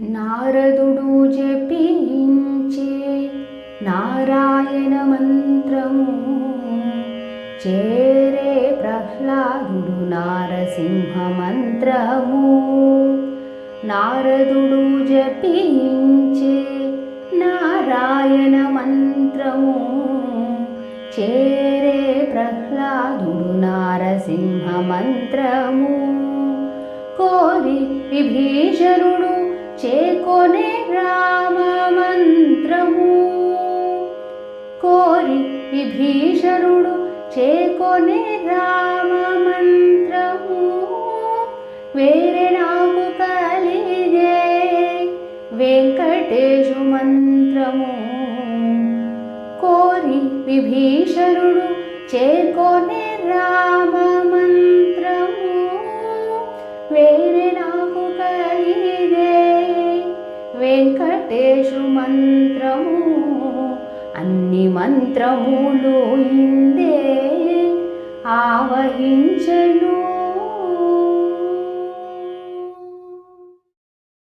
నారదుడు జపించే నారాయణ మంత్రము చేరే ప్రహ్లాదుడు నారసింహ మంత్రము. నారదుడు జపించే నారాయణ మంత్రము చేరే ప్రహ్లాదుడు నారసింహ మంత్రము. కోరి విభీషణుడు చేకొనే రామ మంత్రము. కోరి విభీషణుడు చేకొనే రామ మంత్రము. వేరే నాకు కలిగే వెంకటేశు మంత్రము. కోరి విభీషణుడు చేకొనే రామ మంత్రము. వేరే నాకు కలిగే వెంకటేశు మంత్రము. అన్ని మంత్రములు